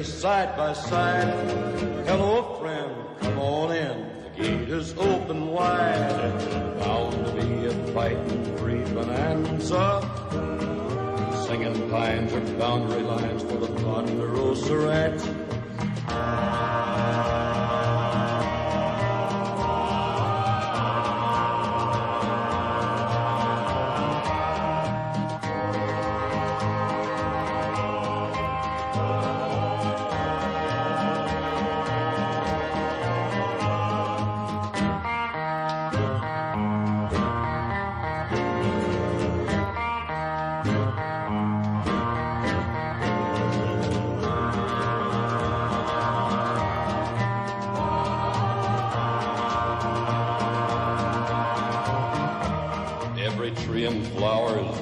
Side by side, hello friend, come on in. The gate is open wide. Bound to be a fighting free bonanza. Singing pines are boundary lines for the Ponderosa Ranch.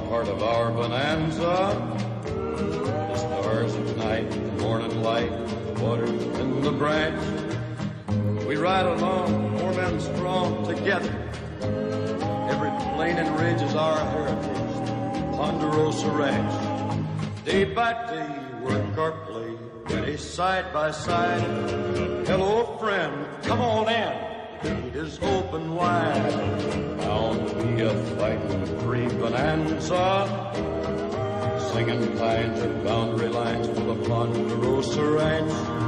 Part of our bonanza. The stars at night, the morning light, the water in the branch. We ride along, 4 men strong together. Every plain and ridge is our heritage. Ponderosa Ranch. Day by day, work or play, ready side by side. Hello, friend, come on in. The gate is open wide. Bound to be a fighting free bonanza. Singing pines and boundary lines for the Ponderosa Ranch.